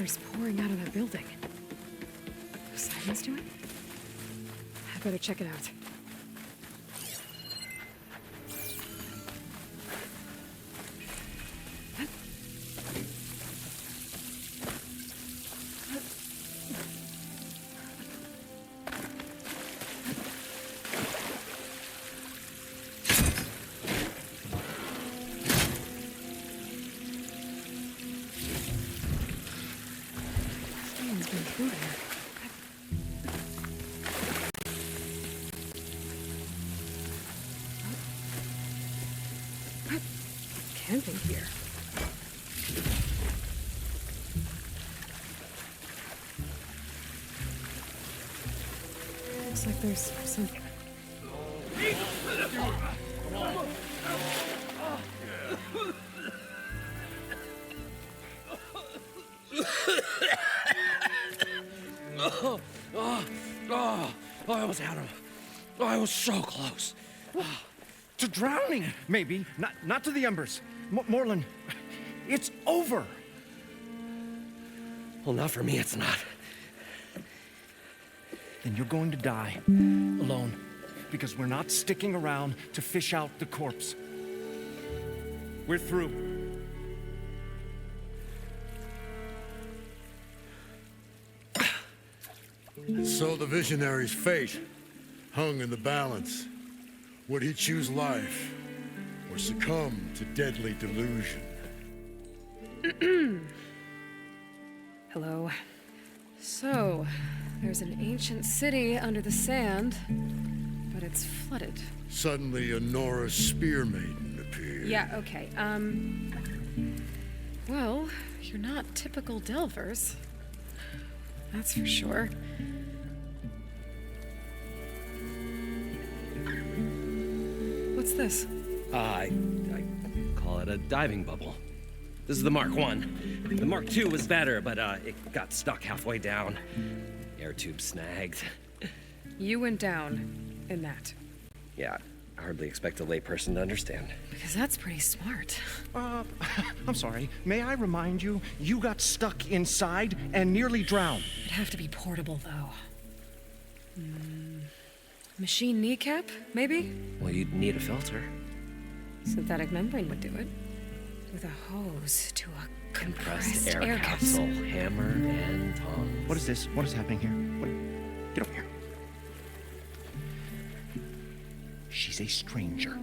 water's pouring out of that building. Oseram's doing? I better check it out. Someone's been through there. Camping here. Looks like there's something. I almost had him. I was so close. To drowning, maybe. Not to the embers. Morlund, it's over. Well, not for me, it's not. Then you're going to die. Alone. Because we're not sticking around to fish out the corpse. We're through. So the visionary's fate hung in the balance. Would he choose life or succumb to deadly delusion? Hello. So, there's an ancient city under the sand, but it's flooded. Suddenly a Norra spear maiden appeared. Yeah, okay. Well, you're not typical Delvers. That's for sure. What's this? I call it a diving bubble. This is the Mark I. The Mark II was better, but it got stuck halfway down. Air tube snagged. You went down in that. Yeah, I hardly expect a layperson to understand. Because that's pretty smart. I'm sorry. May I remind you, you got stuck inside and nearly drowned. It'd have to be portable, though. Machine kneecap, maybe? Well, you'd need a filter. Synthetic membrane would do it. With a hose to a compressed air capsule. Hammer and tongs. What is this? What is happening here? Get over here. She's a stranger.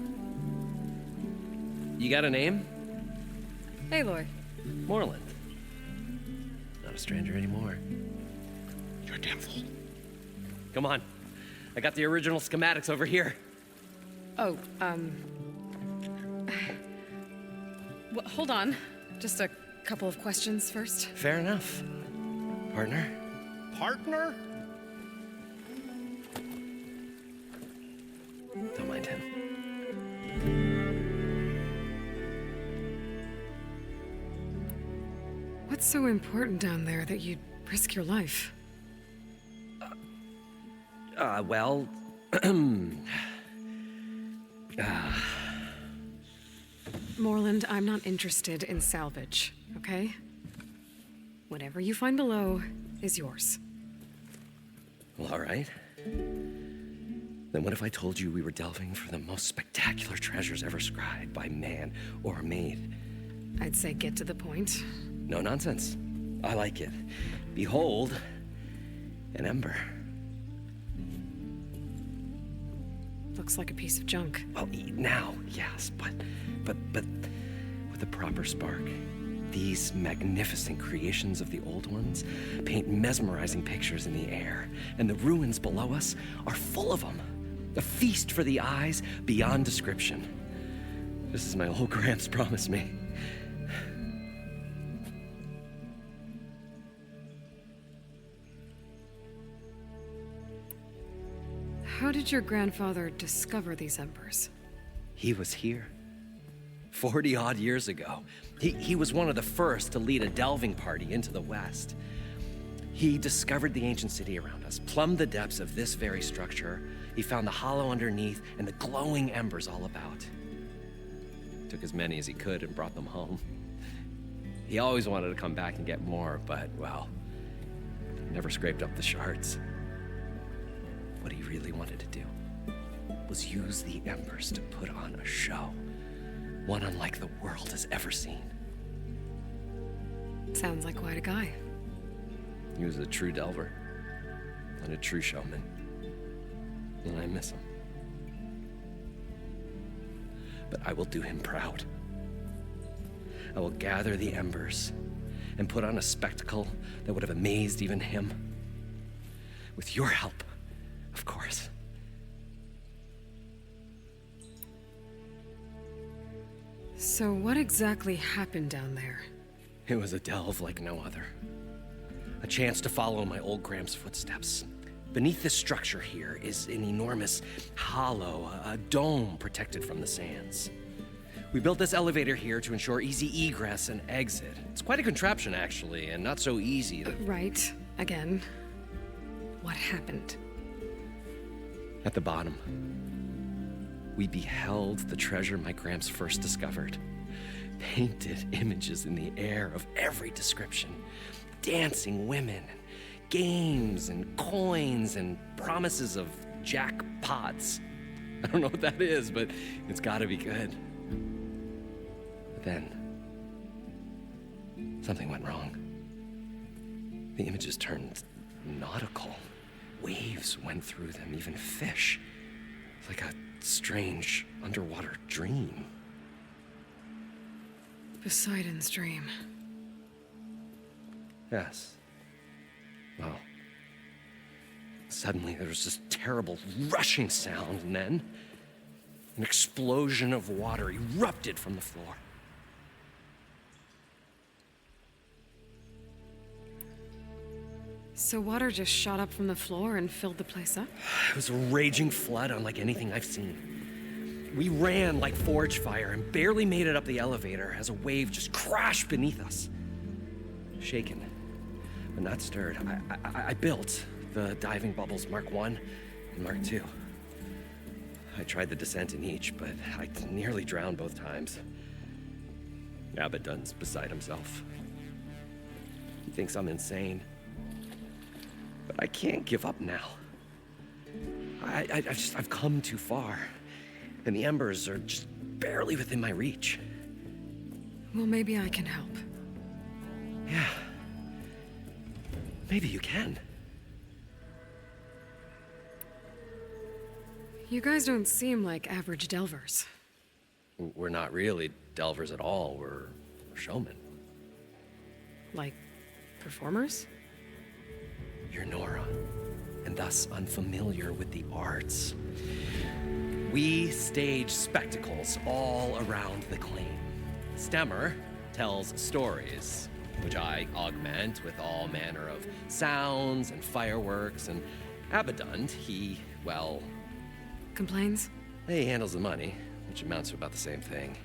You got a name? Aloy. Moreland. Not a stranger anymore. You're a damn fool. Come on. I got the original schematics over here. Oh, well, hold on. Just a couple of questions first. Fair enough. Partner? Partner? Don't mind him. What's so important down there that you'd risk your life? Well... Moreland, I'm not interested in salvage, okay? Whatever you find below is yours. Well, all right. Then what if I told you we were delving for the most spectacular treasures ever scribed by man or maid? I'd say get to the point. No nonsense. I like it. Behold, an ember. Looks like a piece of junk. Well, now, yes, but with a proper spark. These magnificent creations of the old ones paint mesmerizing pictures in the air, and the ruins below us are full of them. A feast for the eyes beyond description. This is my old Gramps promised me. How did your grandfather discover these embers? He was here. 40-odd years ago. He was one of the first to lead a delving party into the West. He discovered the ancient city around us, plumbed the depths of this very structure. He found the hollow underneath and the glowing embers all about. Took as many as he could and brought them home. He always wanted to come back and get more, but, well, never scraped up the shards. What he really wanted to do was use the embers to put on a show, one unlike the world has ever seen. Sounds like quite a guy. He was a true delver and a true showman, and I miss him. But I will do him proud. I will gather the embers and put on a spectacle that would have amazed even him. With your help, of course. So what exactly happened down there? It was a delve like no other. A chance to follow my old Gram's footsteps. Beneath this structure here is an enormous hollow, a dome protected from the sands. We built this elevator here to ensure easy egress and exit. It's quite a contraption, actually, and not so easy to... Right. Again. What happened? At the bottom, we beheld the treasure my Gramps first discovered. Painted images in the air of every description. Dancing women, and games, and coins, and promises of jackpots. I don't know what that is, but it's gotta be good. But then, something went wrong. The images turned nautical. Waves went through them, even fish. Like a strange underwater dream. Poseidon's dream. Yes. Well, suddenly there was this terrible rushing sound, and then an explosion of water erupted from the floor. So water just shot up from the floor and filled the place up? It was a raging flood unlike anything I've seen. We ran like forge fire and barely made it up the elevator as a wave just crashed beneath us. Shaken, but not stirred, I built the diving bubbles Mark I and Mark II. I tried the descent in each, but I nearly drowned both times. Abaddon's beside himself. He thinks I'm insane. But I can't give up now. I've come too far. And the embers are just barely within my reach. Well, maybe I can help. Yeah. Maybe you can. You guys don't seem like average delvers. We're not really delvers at all. We're showmen. Like, performers? You're Nora, and thus unfamiliar with the arts. We stage spectacles all around the claim. Stemmer tells stories, which I augment with all manner of sounds and fireworks, and Abaddon, he, well... Complains? He handles the money, which amounts to about the same thing.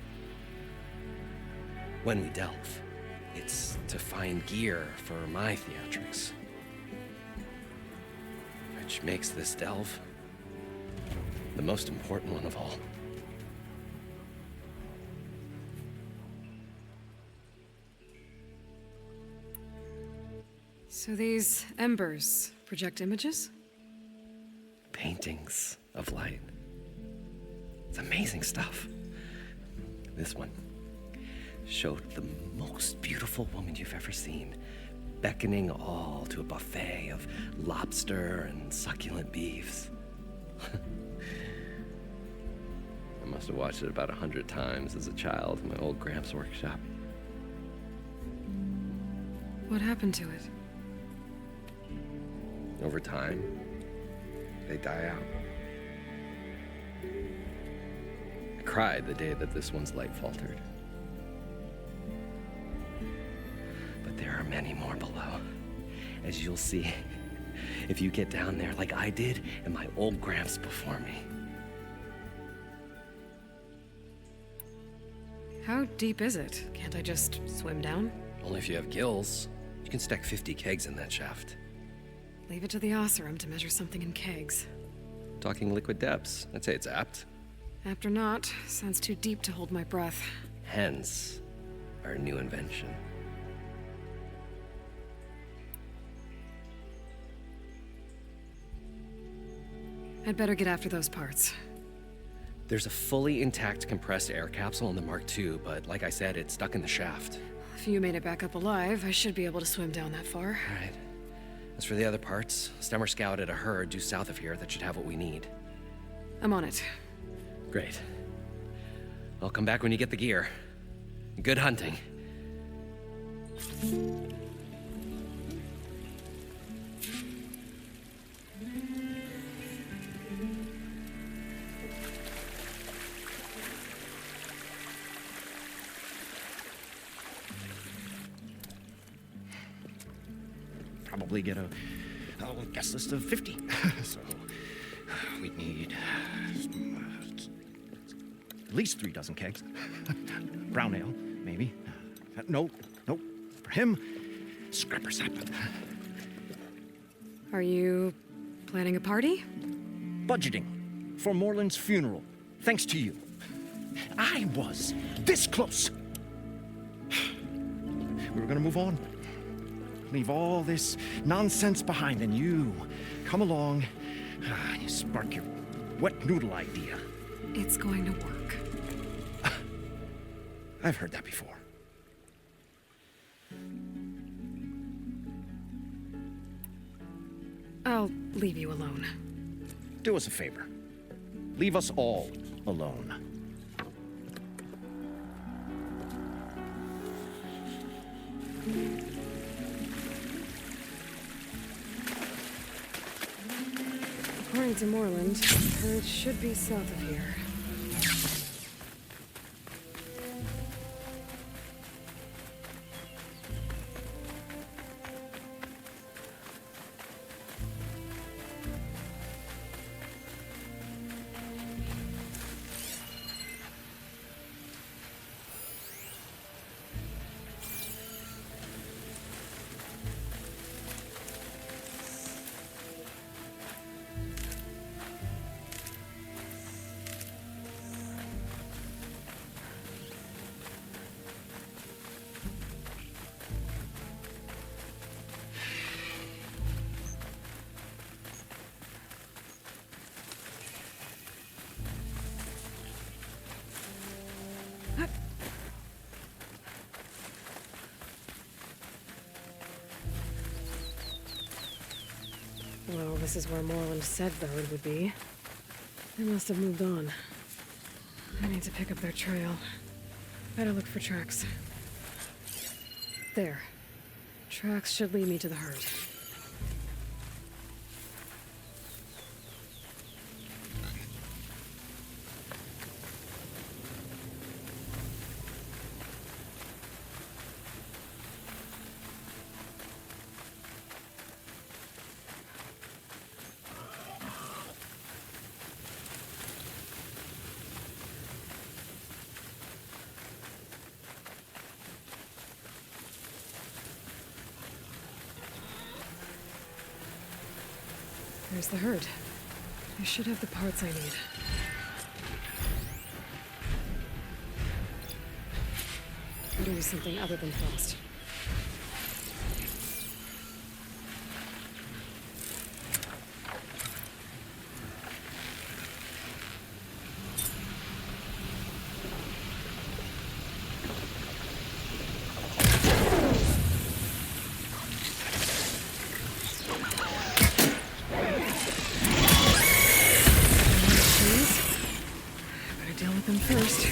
When we delve, it's to find gear for my theatrics. Which makes this delve the most important one of all. So these embers project images? Paintings of light. It's amazing stuff. This one showed the most beautiful woman you've ever seen, beckoning all to a buffet of lobster and succulent beefs. I must have watched it about 100 times as a child in my old Gramps workshop. What happened to it? Over time, they die out. I cried the day that this one's light faltered. But there are many more below, as you'll see if you get down there like I did and my old Gramps before me. How deep is it? Can't I just swim down? Only if you have gills. You can stack 50 kegs in that shaft. Leave it to the Oseram to measure something in kegs. Talking liquid depths, I'd say it's apt. Apt or not, sounds too deep to hold my breath. Hence, our new invention. I'd better get after those parts. There's a fully intact compressed air capsule in the Mark II, but like I said, it's stuck in the shaft. If you made it back up alive, I should be able to swim down that far. All right. As for the other parts, Stemmer scouted a herd due south of here that should have what we need. I'm on it. Great. I'll come back when you get the gear. Good hunting. Probably get a guest list of 50. So we'd need at least 3 dozen kegs. Brown ale, maybe. No. For him, scrapper sap. Are you planning a party? Budgeting for Moreland's funeral, thanks to you. I was this close. We were gonna move on. Leave all this nonsense behind, and you come along, you spark your wet noodle idea. It's going to work. I've heard that before. I'll leave you alone. Do us a favor. Leave us all alone. According to Moreland, it should be south of here. Well, this is where Moreland said the herd would be. They must have moved on. I need to pick up their trail. Better look for tracks. There. Tracks should lead me to the herd. There's the herd. I should have the parts I need. Better use something other than frost. Deal with them first.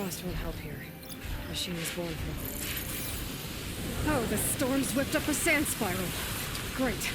frost won't help here. Machine is born for the... Oh, the storm's whipped up a sand spiral. Great.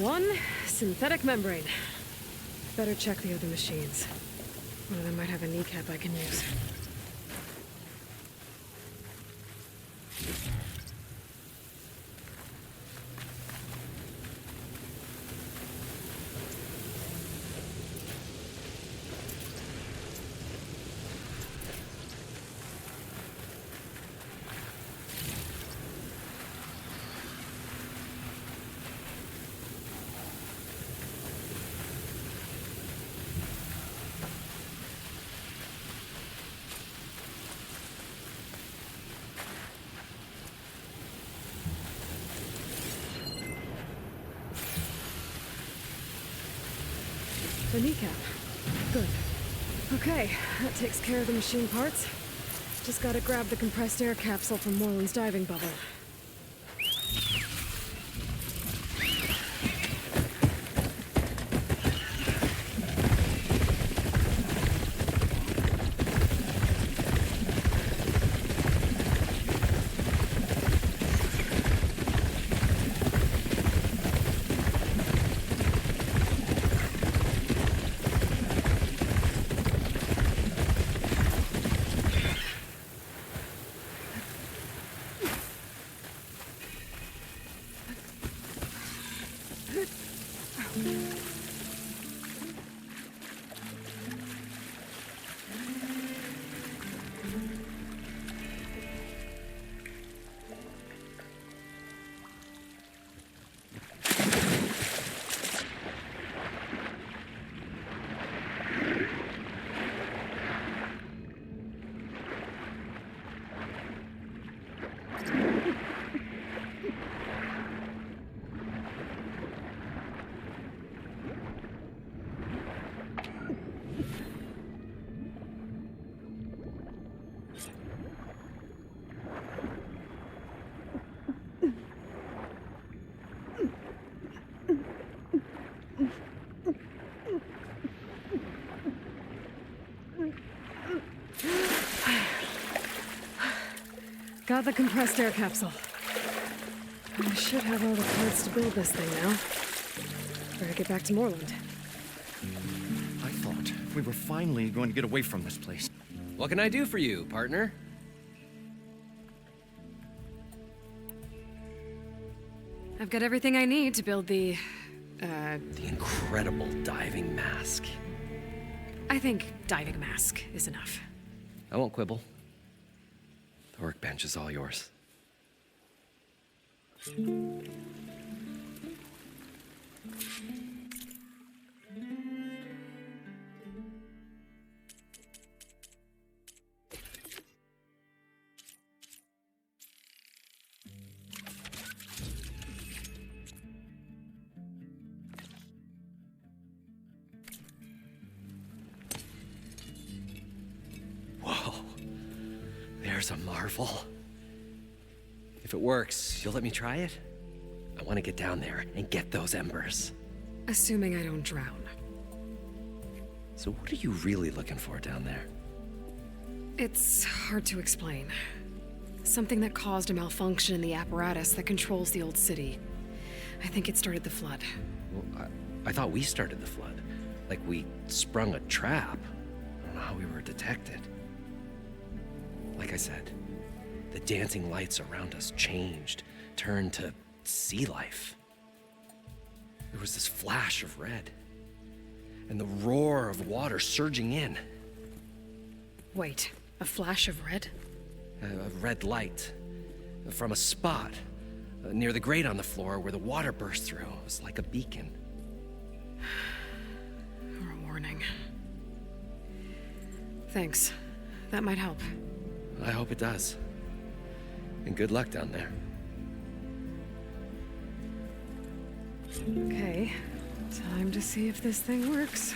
One synthetic membrane. Better check the other machines. One of them might have a kneecap I can use. The kneecap. Good. Okay, that takes care of the machine parts. Just gotta grab the compressed air capsule from Moreland's diving bubble. Got the compressed air capsule. I should have all the parts to build this thing now. Better get back to Moreland. I thought we were finally going to get away from this place. What can I do for you, partner? I've got everything I need to build the incredible diving mask. I think diving mask is enough. I won't quibble. The workbench is all yours. Whoa. There's a marvel. If it works, you'll let me try it? I want to get down there and get those embers. Assuming I don't drown. So what are you really looking for down there? It's hard to explain. Something that caused a malfunction in the apparatus that controls the old city. I think it started the flood. Well, I thought we started the flood. Like we sprung a trap. I don't know how we were detected. Like I said, the dancing lights around us changed, turned to sea life. There was this flash of red, and the roar of water surging in. Wait, a flash of red? A red light from a spot near the grate on the floor where the water burst through. It was like a beacon. Or a warning. Thanks. That might help. I hope it does. And good luck down there. Okay, time to see if this thing works.